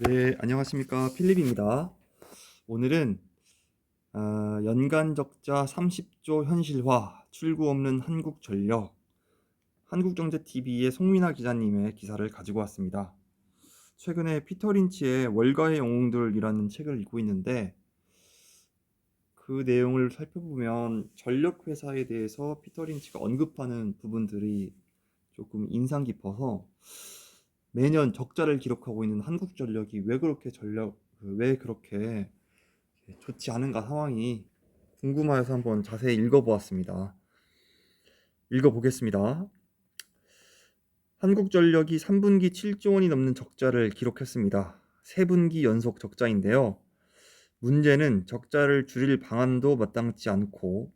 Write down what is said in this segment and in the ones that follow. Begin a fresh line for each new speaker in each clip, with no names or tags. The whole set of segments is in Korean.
네, 안녕하십니까. 필립입니다. 오늘은 연간 적자 30조 현실화, 출구 없는 한국전력, 한국경제TV의 송민아 기자님의 기사를 가지고 왔습니다. 최근에 피터 린치의 월가의 영웅들이라는 책을 읽고 있는데 그 내용을 살펴보면 전력회사에 대해서 피터 린치가 언급하는 부분들이 조금 인상 깊어서 매년 적자를 기록하고 있는 한국전력이 왜 그렇게 좋지 않은가 상황이 궁금하여서 한번 자세히 읽어보았습니다. 읽어보겠습니다. 한국전력이 3분기 7조 원이 넘는 적자를 기록했습니다. 3분기 연속 적자인데요. 문제는 적자를 줄일 방안도 마땅치 않고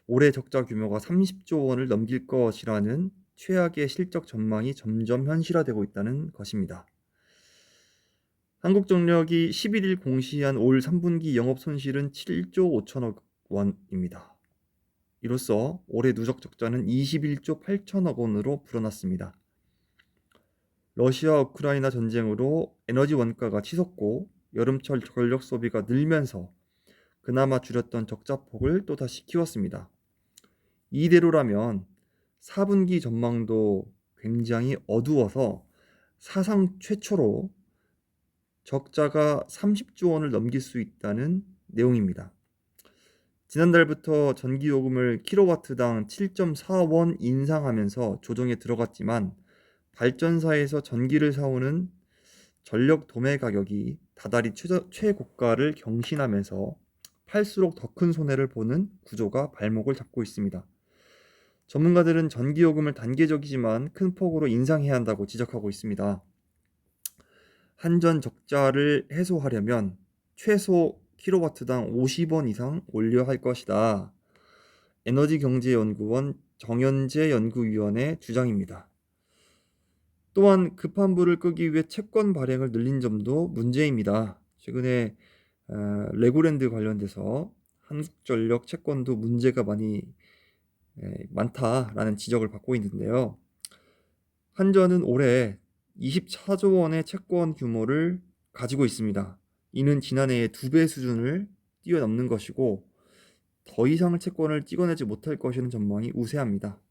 올해 적자 규모가 30조 원을 넘길 것이라는 최악의 실적 전망이 점점 현실화되고 있다는 것입니다. 한국전력이 11일 공시한 올 3분기 영업 손실은 7조 5천억 원입니다. 이로써 올해 누적 적자는 21조 8천억 원으로 불어났습니다. 러시아 우크라이나 전쟁으로 에너지 원가가 치솟고 여름철 전력 소비가 늘면서 그나마 줄였던 적자폭을 또다시 키웠습니다. 이대로라면 4분기 전망도 굉장히 어두워서 사상 최초로 적자가 30조 원을 넘길 수 있다는 내용입니다. 지난달부터 전기요금을 킬로와트당 7.4원 인상하면서 조정에 들어갔지만 발전사에서 전기를 사오는 전력 도매 가격이 다달이 최고가를 경신하면서 팔수록 더 큰 손해를 보는 구조가 발목을 잡고 있습니다. 전문가들은 전기요금을 단계적이지만 큰 폭으로 인상해야 한다고 지적하고 있습니다. 한전 적자를 해소하려면 최소 킬로와트당 50원 이상 올려야 할 것이다. 에너지경제연구원 정연재 연구위원의 주장입니다. 또한 급한 불을 끄기 위해 채권 발행을 늘린 점도 문제입니다. 최근에 레고랜드 관련돼서 한국전력 채권도 문제가 많다라는 지적을 받고 있는데요. 한전은 올해 24조 원의 채권 규모를 가지고 있습니다. 이는 지난해의 2배 수준을 뛰어넘는 것이고 더 이상의 채권을 찍어내지 못할 것이라는 전망이 우세합니다.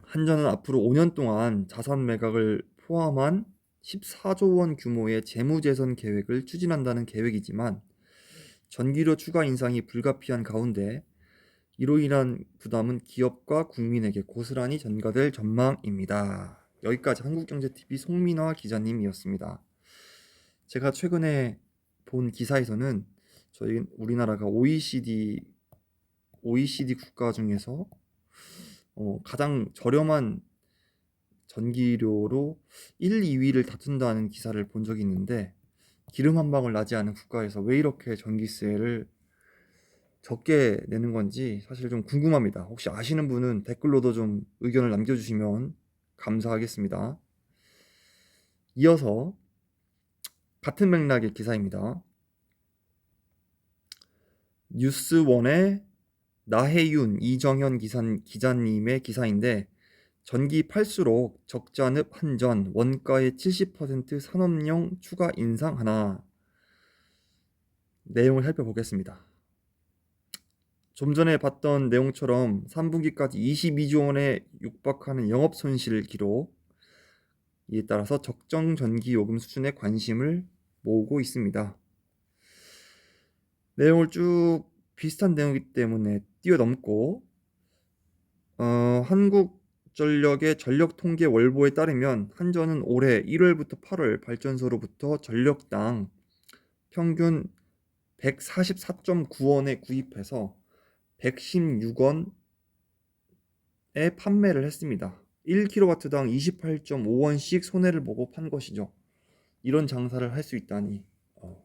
한전은 앞으로 5년 동안 자산 매각을 포함한 14조 원 규모의 재무제선 계획을 추진한다는 계획이지만 전기료 추가 인상이 불가피한 가운데 이로 인한 부담은 기업과 국민에게 고스란히 전가될 전망입니다. 여기까지 한국경제TV 송민화 기자님이었습니다. 제가 최근에 본 기사에서는 우리나라가 OECD 국가 중에서 가장 저렴한 전기료로 1, 2위를 다툰다는 기사를 본 적이 있는데 기름 한 방울 나지 않은 국가에서 왜 이렇게 전기세를 적게 내는 건지 사실 좀 궁금합니다. 혹시 아시는 분은 댓글로도 좀 의견을 남겨주시면 감사하겠습니다. 이어서 같은 맥락의 기사입니다. 뉴스원의 나혜윤, 이정현 기자님의 기사인데 전기 팔수록 적자늪 한전, 원가의 70% 산업용 추가 인상 하나. 내용을 살펴보겠습니다. 좀 전에 봤던 내용처럼 3분기까지 22조 원에 육박하는 영업 손실 기록, 이에 따라서 적정 전기 요금 수준에 관심을 모으고 있습니다. 내용을 쭉 비슷한 내용이기 때문에 뛰어넘고 한국전력의 전력통계 월보에 따르면 한전은 올해 1월부터 8월 발전소로부터 전력당 평균 144.9원에 구입해서 116원에 판매를 했습니다. 1kW당 28.5원씩 손해를 보고 판 것이죠. 이런 장사를 할 수 있다니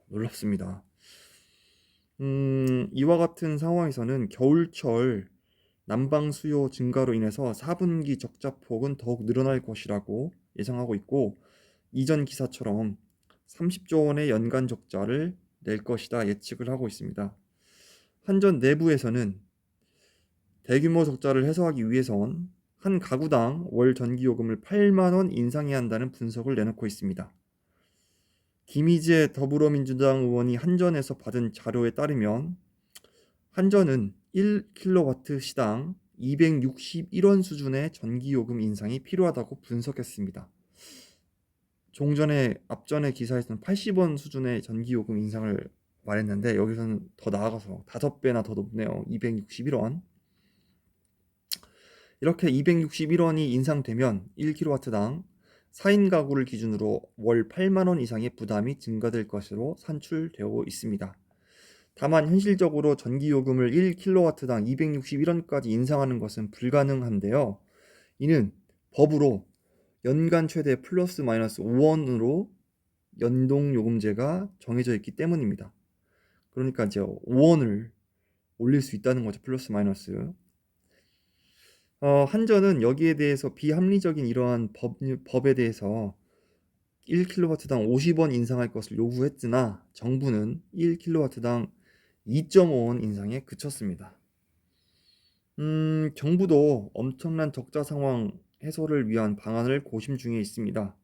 놀랍습니다. 이와 같은 상황에서는 겨울철 난방 수요 증가로 인해서 4분기 적자폭은 더욱 늘어날 것이라고 예상하고 있고 이전 기사처럼 30조 원의 연간 적자를 낼 것이다 예측을 하고 있습니다. 한전 내부에서는 대규모 적자를 해소하기 위해선 한 가구당 월 전기요금을 8만 원 인상해야 한다는 분석을 내놓고 있습니다. 김희재 더불어민주당 의원이 한전에서 받은 자료에 따르면 한전은 1kW 시당 261원 수준의 전기요금 인상이 필요하다고 분석했습니다. 앞전에 기사에서는 80원 수준의 전기요금 인상을 말했는데 여기서는 더 나아가서 5배나 더 높네요. 261원. 이렇게 261원이 인상되면 1kW당 4인 가구를 기준으로 월 8만 원 이상의 부담이 증가될 것으로 산출되어 있습니다. 다만 현실적으로 전기요금을 1kW당 261원까지 인상하는 것은 불가능한데요. 이는 법으로 연간 최대 플러스 마이너스 5원으로 연동요금제가 정해져 있기 때문입니다. 그러니까 이제 5원을 올릴 수 있다는 거죠. 플러스 마이너스. 한전은 여기에 대해서 비합리적인 이러한 법에 대해서 1kW당 50원 인상할 것을 요구했으나 정부는 1kW당 2.5원 인상에 그쳤습니다. 정부도 엄청난 적자 상황 해소를 위한 방안을 고심 중에 있습니다.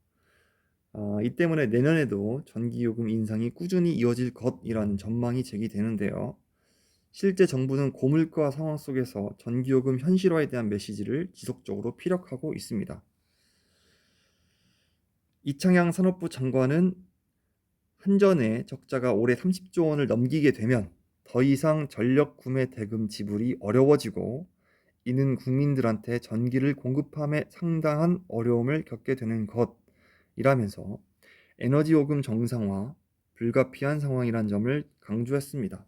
이 때문에 내년에도 전기요금 인상이 꾸준히 이어질 것이라는 전망이 제기되는데요. 실제 정부는 고물가 상황 속에서 전기요금 현실화에 대한 메시지를 지속적으로 피력하고 있습니다. 이창양 산업부 장관은 한전의 적자가 올해 30조 원을 넘기게 되면 더 이상 전력 구매 대금 지불이 어려워지고 이는 국민들한테 전기를 공급함에 상당한 어려움을 겪게 되는 것이라면서 에너지 요금 정상화 불가피한 상황이란 점을 강조했습니다.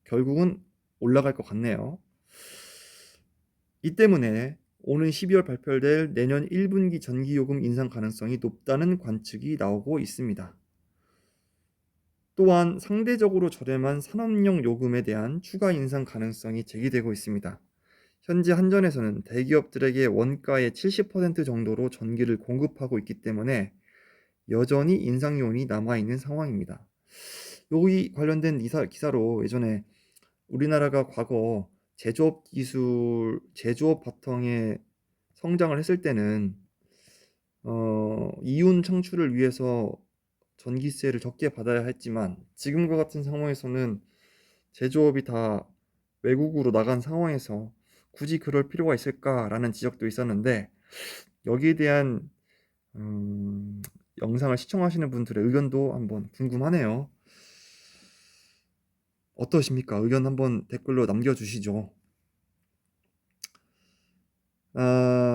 결국은 올라갈 것 같네요. 이 때문에 오는 12월 발표될 내년 1분기 전기요금 인상 가능성이 높다는 관측이 나오고 있습니다. 또한 상대적으로 저렴한 산업용 요금에 대한 추가 인상 가능성이 제기되고 있습니다. 현재 한전에서는 대기업들에게 원가의 70% 정도로 전기를 공급하고 있기 때문에 여전히 인상 요인이 남아있는 상황입니다. 여기 관련된 기사로 예전에 우리나라가 과거 제조업 바탕에 성장을 했을 때는 이윤 창출을 위해서 전기세를 적게 받아야 했지만 지금과 같은 상황에서는 제조업이 다 외국으로 나간 상황에서 굳이 그럴 필요가 있을까라는 지적도 있었는데 여기에 대한 영상을 시청하시는 분들의 의견도 한번 궁금하네요. 어떠십니까? 의견 한번 댓글로 남겨주시죠.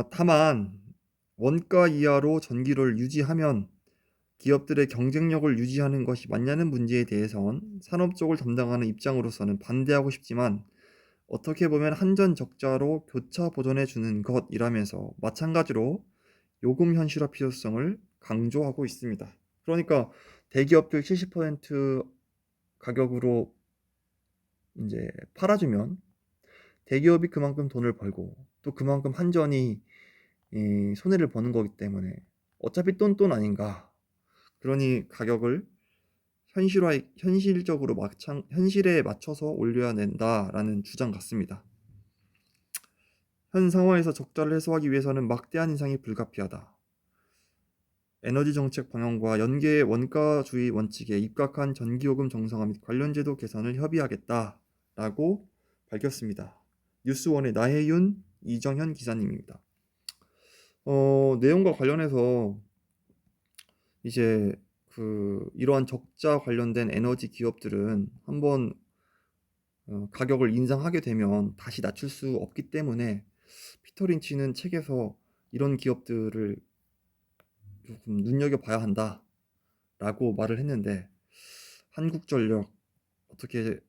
다만 원가 이하로 전기를 유지하면 기업들의 경쟁력을 유지하는 것이 맞냐는 문제에 대해선 산업 쪽을 담당하는 입장으로서는 반대하고 싶지만 어떻게 보면 한전 적자로 교차 보전해 주는 것이라면서 마찬가지로 요금 현실화 필요성을 강조하고 있습니다. 그러니까 대기업들 70% 가격으로 이제 팔아주면 대기업이 그만큼 돈을 벌고 또 그만큼 한전이 손해를 버는 거기 때문에 어차피 똔똔 아닌가. 그러니 가격을 현실적으로 현실에 맞춰서 올려야 된다라는 주장 같습니다. 현 상황에서 적자를 해소하기 위해서는 막대한 인상이 불가피하다. 에너지 정책 방향과 연계의 원가주의 원칙에 입각한 전기요금 정상화 및 관련 제도 개선을 협의하겠다라고 밝혔습니다. 뉴스원의 나혜윤, 이정현 기자님입니다. 내용과 관련해서 이제 이러한 적자 관련된 에너지 기업들은 한번 가격을 인상하게 되면 다시 낮출 수 없기 때문에 피터 린치는 책에서 이런 기업들을 조금 눈여겨봐야 한다라고 말을 했는데 한국전력 어떻게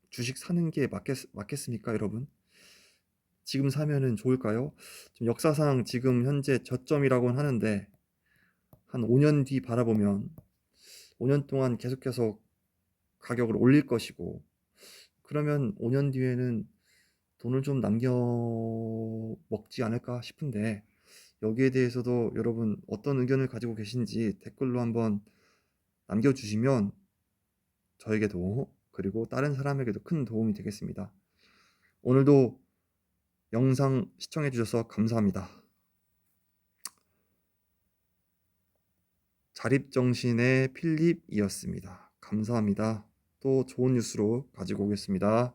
주식 사는 게 맞겠습니까, 여러분? 지금 사면은 좋을까요? 좀 역사상 지금 현재 저점이라고는 하는데 한 5년 뒤 바라보면 5년 동안 계속해서 가격을 올릴 것이고 그러면 5년 뒤에는 돈을 좀 남겨 먹지 않을까 싶은데 여기에 대해서도 여러분 어떤 의견을 가지고 계신지 댓글로 한번 남겨주시면 저에게도 그리고 다른 사람에게도 큰 도움이 되겠습니다. 오늘도 영상 시청해 주셔서 감사합니다. 자립정신의 필립이었습니다. 감사합니다. 또 좋은 뉴스로 가지고 오겠습니다.